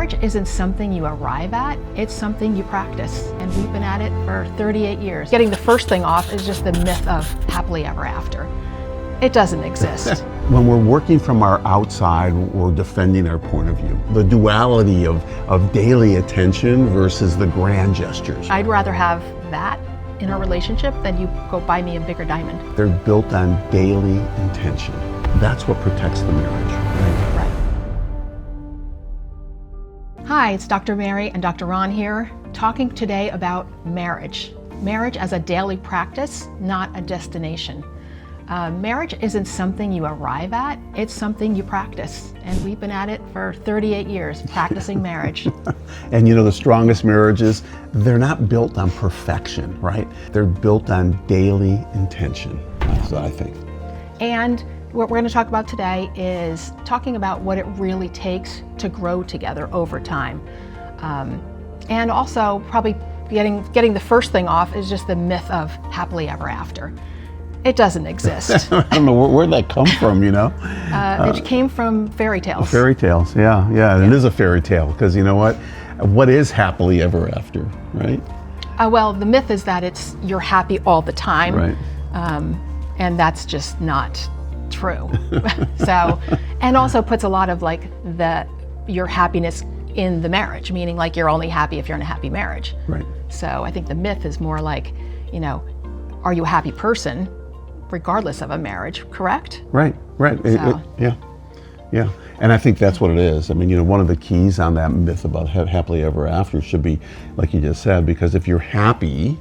Marriage isn't something you arrive at, it's something you practice. And we've been at it for 38 years. Getting the first thing off is just the myth of happily ever after. It doesn't exist. When we're working from our outside, we're defending our point of view. The duality of daily attention versus the grand gestures. I'd rather have that in a relationship than you go buy me a bigger diamond. They're built on daily intention. That's what protects the marriage. Right? Hi, it's Dr. Mary and Dr. Ron here, talking today about marriage. Marriage as a daily practice, not a destination. Marriage isn't something you arrive at, it's something you practice. And we've been at it for 38 years, practicing marriage. And you know, the strongest marriages, they're not built on perfection, right? They're built on daily intention. That's what I think. And what we're going to talk about today is talking about what it really takes to grow together over time. And also probably getting the first thing off is just the myth of happily ever after. It doesn't exist. I don't know, where'd that come from, you know? It came from fairy tales. Fairy tales, yeah. It is a fairy tale, because you know what? What is happily ever after, right? Well, the myth is that you're happy all the time. Right. And that's just not true. So, and also puts a lot of your happiness in the marriage, meaning like you're only happy if you're in a happy marriage. Right. So I think the myth is more like, you know, are you a happy person regardless of a marriage, correct? Right. So. Yeah. And I think that's what it is. I mean, you know, one of the keys on that myth about happily ever after should be, like you just said, because if you're happy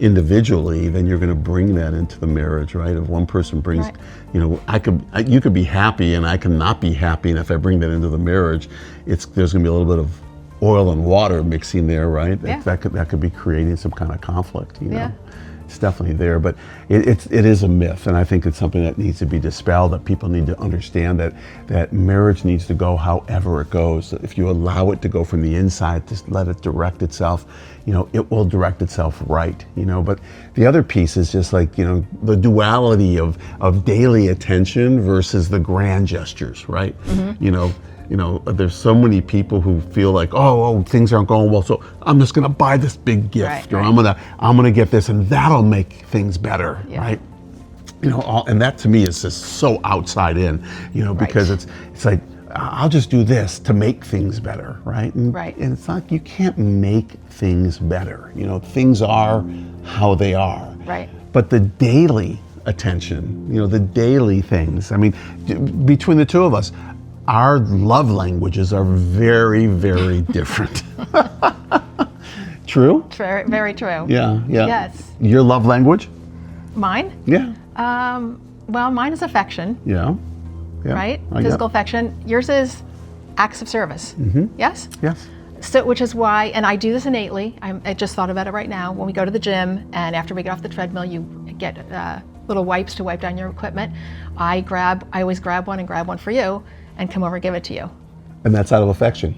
individually, then you're going to bring that into the marriage, right? If one person brings, you know, you could be happy and I can not be happy, and if I bring that into the marriage, there's going to be a little bit of oil and water mixing there, right? Yeah. That could be creating some kind of conflict, you know? Yeah. It's definitely there, but it is a myth, and I think it's something that needs to be dispelled, that people need to understand that marriage needs to go however it goes. If you allow it to go from the inside, just let it direct itself, you know, it will direct itself right, you know. But the other piece is just like, you know, the duality of daily attention versus the grand gestures, right? You know, there's so many people who feel like, oh, things aren't going well, so I'm just going to buy this big gift, or I'm gonna get this, and that'll make things better, right? You know, and that to me is just so outside in, you know, because it's like, I'll just do this to make things better, right? And it's like, you can't make things better. You know, things are how they are. Right. But the daily attention, you know, the daily things. I mean, between the two of us, our love languages are very, very different. True? Very, very true. Yeah. Yes. Your love language? Mine? Yeah. Well, mine is affection. Yeah. Right? Physical affection. Yours is acts of service. Yes? Yes. So, which is why, and I do this innately. I just thought about it right now. When we go to the gym, and after we get off the treadmill, you get little wipes to wipe down your equipment. I always grab one and grab one for you, and come over and give it to you. And that's out of affection.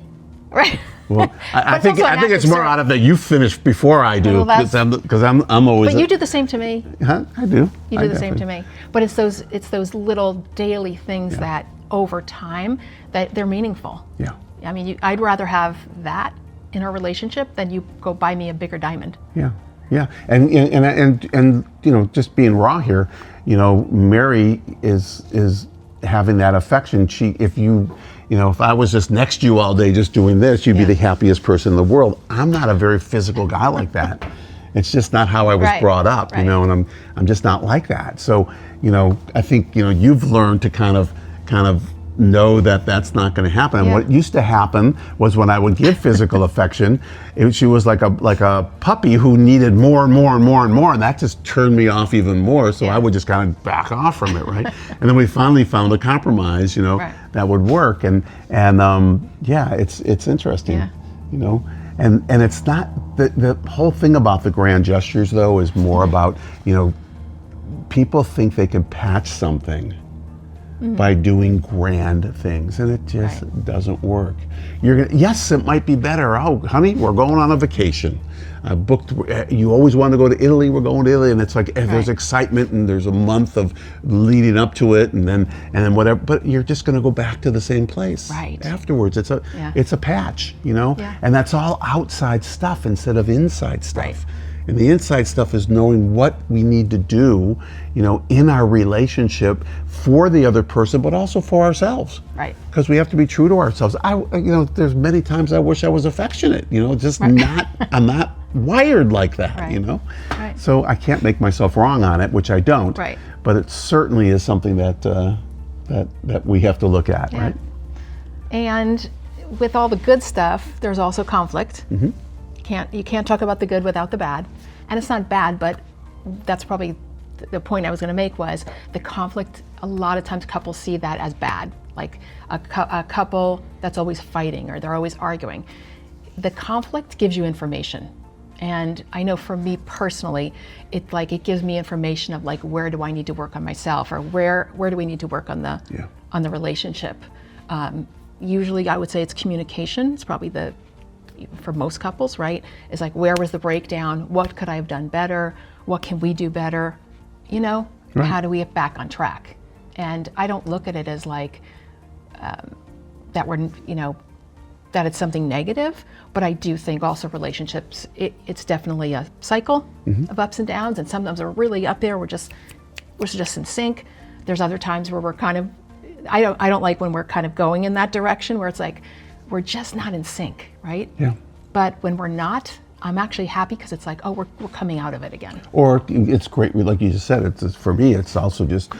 Right. Well, I think it's more out of that you finish before I do, because I'm always. But you do the same to me. Huh? I do. You do the same to me. But it's those little daily things that over time that they're meaningful. Yeah. I mean, I'd rather have that in a relationship than you go buy me a bigger diamond. Yeah. And you know, just being raw here, you know, Mary is having that affection. If I was just next to you all day just doing this, you'd be the happiest person in the world. I'm not a very physical guy like that. It's just not how I was brought up, you know, and I'm just not like that. So, you know, I think, you know, you've learned to kind of know that that's not going to happen. And what used to happen was when I would give physical affection, she was like a puppy who needed more and more and more and more, and that just turned me off even more. So I would just kind of back off from it, right? And then we finally found a compromise, you know, that would work. And it's interesting, you know. And it's not the whole thing about the grand gestures, though, is more about, you know, people think they can patch something by doing grand things, and it just Right. doesn't work. Yes, it might be better. Oh, honey, we're going on a vacation. I booked. You always want to go to Italy. We're going to Italy, and it's like there's Right. excitement, and there's a month of leading up to it, and then whatever. But you're just going to go back to the same place Right. afterwards. It's Yeah. a patch, Yeah. and that's all outside stuff instead of inside stuff. Right. And the inside stuff is knowing what we need to do, in our relationship for the other person, but also for ourselves. Right. Because we have to be true to ourselves. There's many times I wish I was affectionate, just I'm not wired like that, Right. Right. So I can't make myself wrong on it, which I don't. Right. But it certainly is something that we have to look at, Yeah. right? And with all the good stuff, there's also conflict. Mm-hmm. You can't talk about the good without the bad. And it's not bad, but that's probably the point I was going to make was the conflict. A lot of times couples see that as bad, like a couple that's always fighting or they're always arguing. The conflict gives you information. And I know for me personally, it gives me information of where do I need to work on myself, or where do we need to work on the relationship. Usually I would say it's communication. It's probably for most couples, right? It's where was the breakdown? What could I have done better? What can we do better? Right. How do we get back on track? And I don't look at it as that we're, that it's something negative, but I do think also relationships, it's definitely a cycle of ups and downs, and sometimes we're really up there, we're just in sync. There's other times where we're kind of, I don't like when we're kind of going in that direction where it's we're just not in sync, right? Yeah. But when we're not, I'm actually happy because it's we're coming out of it again. Or it's great, like you just said, for me, it's also just,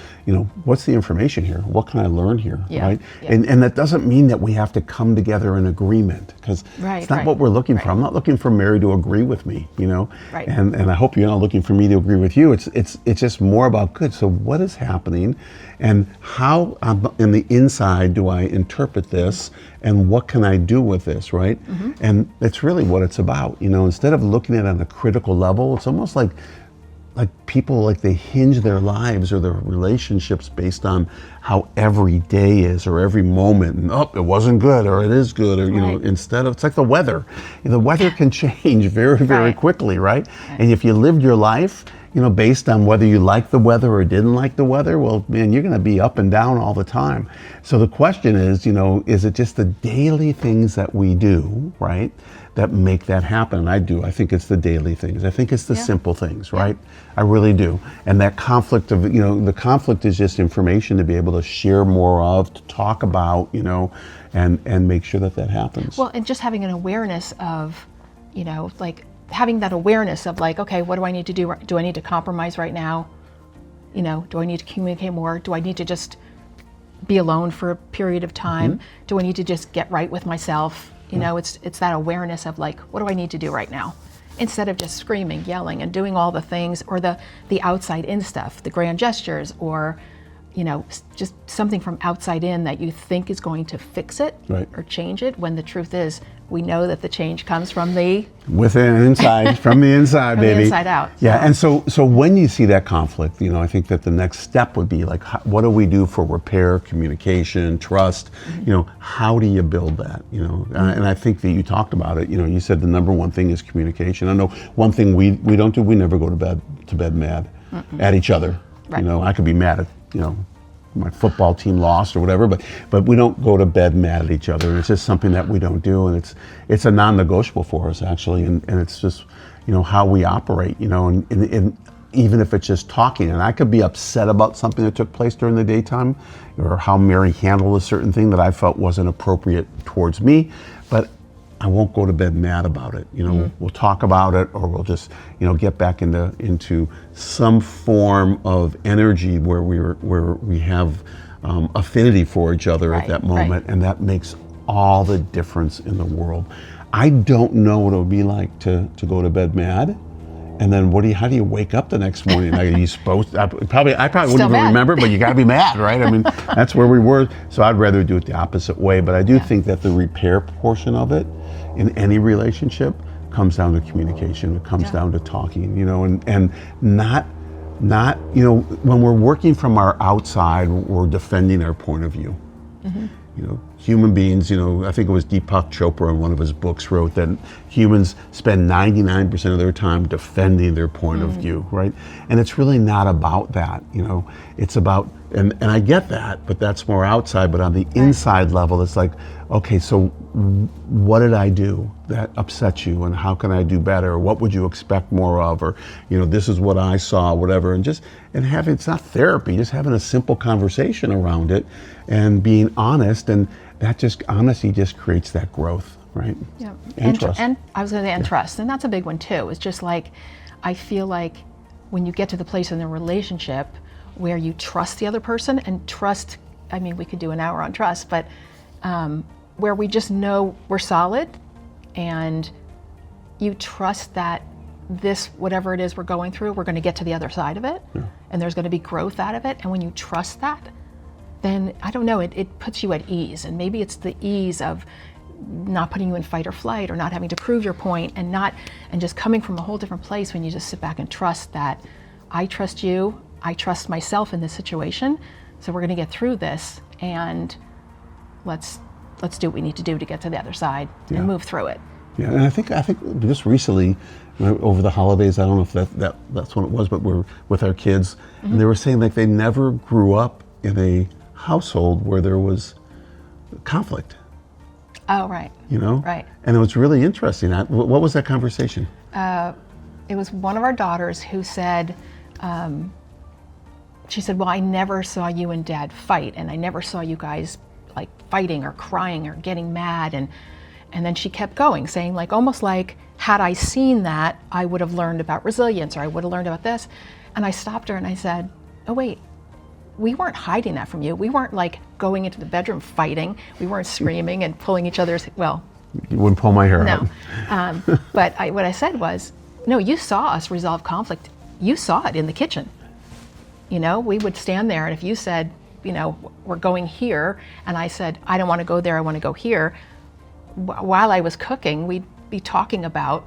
what's the information here? What can I learn here, Yeah, right? yeah. And that doesn't mean that we have to come together in agreement, because Right, it's not right, what we're looking for. right. I'm not looking for Mary to agree with me, Right. And I hope you're not looking for me to agree with you. It's just more about good. So what is happening, and how in the inside do I interpret this, and what can I do with this, right? And it's really what it's about, instead of looking at it on a critical level. It's almost like people, they hinge their lives or their relationships based on how every day is, or every moment, and it wasn't good, or it is good, or Right. instead of, it's like the weather. The weather can change very, very Right. quickly, right? And if you lived your life based on whether you liked the weather or didn't like the weather, well, man, you're going to be up and down all the time. So the question is, is it just the daily things that we do, right, that make that happen? And I think it's the daily things. I think it's the Yeah. simple things, right? I really do. And that conflict of, the conflict is just information to be able to share more of, to talk about, and make sure that happens. Well, and just having an awareness of, having that awareness of okay, what do I need to do? Do I need to compromise right now? Do I need to communicate more? Do I need to just be alone for a period of time? Do I need to just get right with myself? It's that awareness of what do I need to do right now? Instead of just screaming, yelling, and doing all the things, or the outside in stuff, the grand gestures, or just something from outside in that you think is going to fix it Right. or change it, when the truth is we know that the change comes from the Within, inside, from the inside, From the baby. inside out, Yeah, so. and so when you see that conflict, I think that the next step would be what do we do for repair, communication, trust? How do you build that? And I think that you talked about it. You said the number one thing is communication. I know one thing we don't do. We never go to bed mad at each other. Right. I could be mad at my football team lost or whatever, but we don't go to bed mad at each other. It's just something that we don't do, and it's a non-negotiable for us, actually, and it's just how we operate, and even if it's just talking. And I could be upset about something that took place during the daytime, or how Mary handled a certain thing that I felt wasn't appropriate towards me, but I won't go to bed mad about it. We'll talk about it, or we'll just, get back into some form of energy where we have affinity for each other Right, at that moment, right. and that makes all the difference in the world. I don't know what it would be like to go to bed mad. And then how do you wake up the next morning? Are you supposed to, I probably Still wouldn't even mad. remember, but you gotta be mad, right? I mean, that's where we were. So I'd rather do it the opposite way. But I do think that the repair portion of it in any relationship comes down to communication. It comes Yeah. down to talking, and not not, you know, when we're working from our outside, we're defending our point of view. You know, human beings, you know, I think it was Deepak Chopra in one of his books wrote that humans spend 99% of their time defending their point of view, right? And it's really not about that, you know. It's about, and I get that, but that's more outside. But on the inside level, it's like, okay, so what did I do that upset you, and how can I do better? What would you expect more of? Or, you know, this is what I saw, whatever. And just, and having, it's not therapy, just having a simple conversation around it and being honest. And that just, honesty just creates that growth, right? Yeah. And trust. And I was going to say, and trust. And that's a big one too. It's just like, I feel like when you get to the place in the relationship where you trust the other person, and trust, I mean, we could do an hour on trust, but where we just know we're solid, and you trust that this, whatever it is we're going through, we're going to get to the other side of it, and there's going to be growth out of it. And when you trust that, then I don't know, it puts you at ease. And maybe it's the ease of not putting you in fight or flight, or not having to prove your point, and just coming from a whole different place when you just sit back and trust that I trust you, I trust myself in this situation, so we're going to get through this, and let's do what we need to do to get to the other side and move through it. Yeah, and I think just recently, over the holidays, I don't know if that's when it was, but we're with our kids, and they were saying like they never grew up in a household where there was conflict. Oh, right. You know? Right. And it was really interesting. What was that conversation? It was one of our daughters who said, she said, well, I never saw you and Dad fight, and I never saw you guys like fighting or crying or getting mad. And then she kept going, saying like, almost like, had I seen that, I would have learned about resilience, or I would have learned about this. And I stopped her and I said, oh wait, we weren't hiding that from you. We weren't like going into the bedroom fighting. We weren't screaming and pulling each other's, well. You wouldn't pull my hair out. No. But what I said was, no, you saw us resolve conflict. You saw it in the kitchen. You know, we would stand there, and if you said, you know, we're going here, and I said, I don't want to go there, I want to go here, while I was cooking, we'd be talking about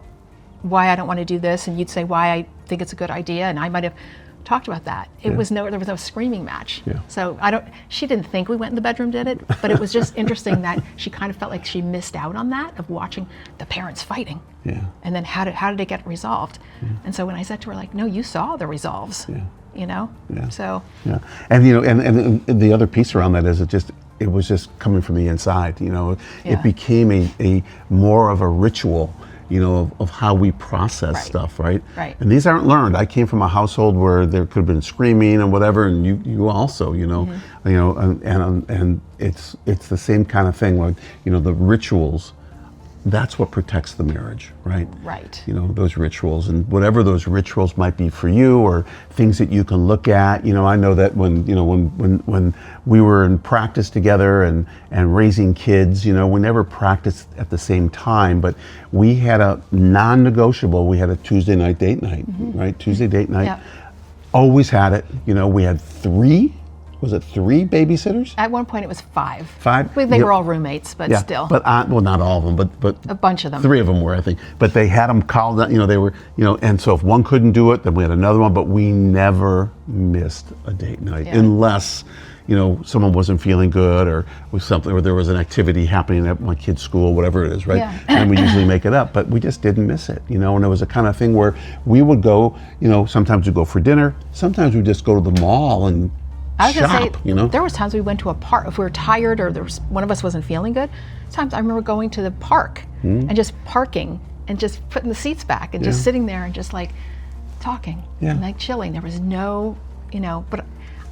why I don't want to do this, and you'd say why I think it's a good idea, and I might have talked about that. There was no screaming match. Yeah. So she didn't think we went in the bedroom, did it? But it was just interesting that she kind of felt like she missed out on that, of watching the parents fighting. Yeah. And then how did it get resolved? Yeah. And so when I said to her, like, no, you saw the resolves. Yeah. You know? Yeah. So. Yeah. And, you know, and the other piece around that is it was just coming from the inside, you know. It became a more of a ritual, you know, of how we process stuff, right? Right. And these aren't learned. I came from a household where there could have been screaming and whatever, and you also, you know, you know, and it's the same kind of thing, like, you know, the rituals. That's what protects the marriage, right? Right. You know, those rituals, and whatever those rituals might be for you, or things that you can look at. You know, I know that when we were in practice together and raising kids, you know, we never practiced at the same time, but we had a non-negotiable. We had a Tuesday night date night, right? Tuesday date night. Yep. Always had it. You know, we had three babysitters? At one point it was 5. 5? They were all roommates, but still. But well, not all of them, but a bunch of them. 3 of them were, I think. But they had them called, you know, they were, you know, and so if one couldn't do it, then we had another one, but we never missed a date night unless, you know, someone wasn't feeling good, or was something, or there was an activity happening at my kid's school, whatever it is, right? Yeah. And we usually make it up, but we just didn't miss it, you know. And it was a kind of thing where we would go, you know, sometimes we'd go for dinner, sometimes we'd just go to the mall and I was shop, gonna say, you know? There was times we went to a park, if we were tired or one of us wasn't feeling good. Sometimes I remember going to the park and just parking and just putting the seats back and just sitting there and just like talking and like chilling. There was no, you know, but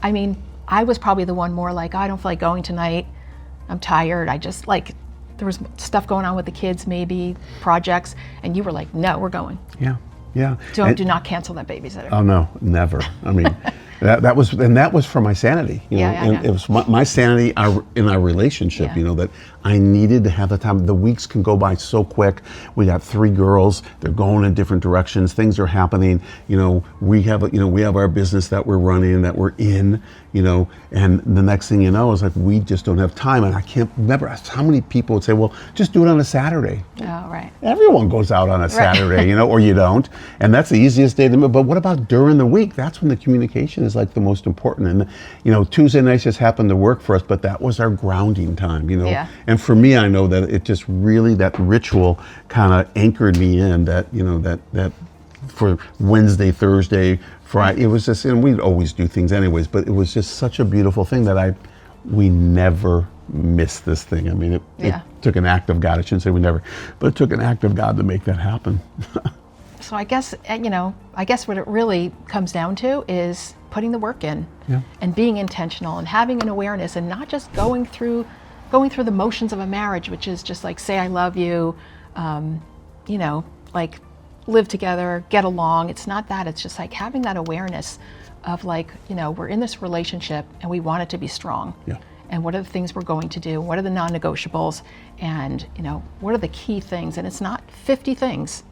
I mean, I was probably the one more like, I don't feel like going tonight. I'm tired. I just like, there was stuff going on with the kids, maybe projects, and you were like, no, we're going. Yeah, yeah. Do not cancel that babysitter. Oh no, never. I mean, that was for my sanity, you know, and it was my sanity in our relationship, you know, that I needed to have the time. The weeks can go by so quick. We got 3 girls, they're going in different directions, things are happening, you know, we have our business that we're running, that we're in, and the next thing you know is like, we just don't have time. And I can't remember how many people would say, well, just do it on a Saturday. Oh, right. Everyone goes out on a Saturday, or you don't. And that's the easiest day to move. But what about during the week? That's when the communication is like the most important. And, Tuesday nights just happened to work for us, but that was our grounding time, Yeah. And for me, I know that it just really, that ritual kind of anchored me in that, that for Wednesday, Thursday, Friday, it was just, and we'd always do things anyways, but it was just such a beautiful thing that we never missed this thing. I mean, it took an act of God. I shouldn't say we never, but it took an act of God to make that happen. So I guess, what it really comes down to is putting the work in and being intentional and having an awareness and not just going through the motions of a marriage, which is just like, say I love you, like live together, get along. It's not that. It's just like having that awareness of like, we're in this relationship and we want it to be strong. Yeah. And what are the things we're going to do? What are the non-negotiables? And, what are the key things? And it's not 50 things.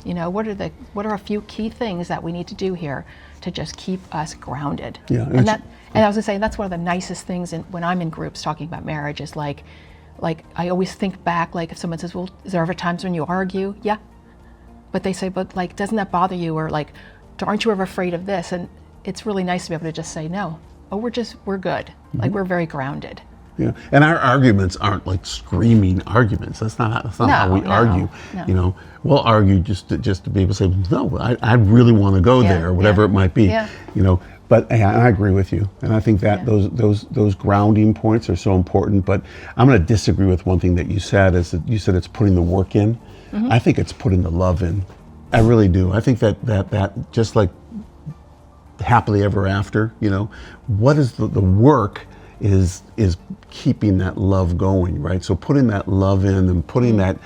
No. What are a few key things that we need to do here to just keep us grounded? Yeah. And I was gonna say, that's one of the nicest things when I'm in groups talking about marriage is like I always think back, like if someone says, well, is there ever times when you argue? Yeah. But they say, but like, doesn't that bother you? Or like, aren't you ever afraid of this? And it's really nice to be able to just say, no, we're good. Mm-hmm. Like, we're very grounded. Yeah, and our arguments aren't like screaming arguments. That's not how we argue. No. We'll argue just to be able to say, no, I really want to go there, or whatever it might be. Yeah. But I agree with you, and I think that those grounding points are so important. But I'm going to disagree with one thing that you said. Is that you said it's putting the work in. Mm-hmm. I think it's putting the love in. I really do. I think that just like happily ever after, what is the work is keeping that love going, right? So putting that love in and putting that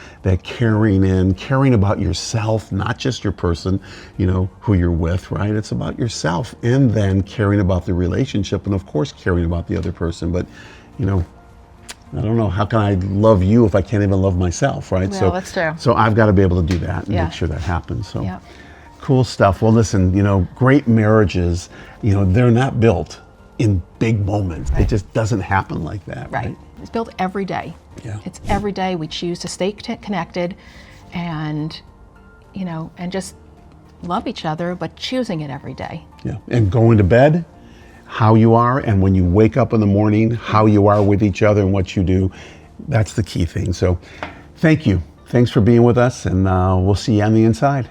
caring in, caring about yourself, not just your person, who you're with, right? It's about yourself, and then caring about the relationship, and of course caring about the other person. But, I don't know, how can I love you if I can't even love myself, right? Well, that's true. So I've got to be able to do that and make sure that happens. So yeah. Cool stuff. Well, listen, great marriages, they're not built in big moments. Right. It just doesn't happen like that. Right. It's built every day. Yeah. It's every day we choose to stay connected and, and just love each other, but choosing it every day. Yeah. And going to bed, how you are, and when you wake up in the morning, how you are with each other and what you do, that's the key thing. So thank you. Thanks for being with us, and we'll see you on the inside.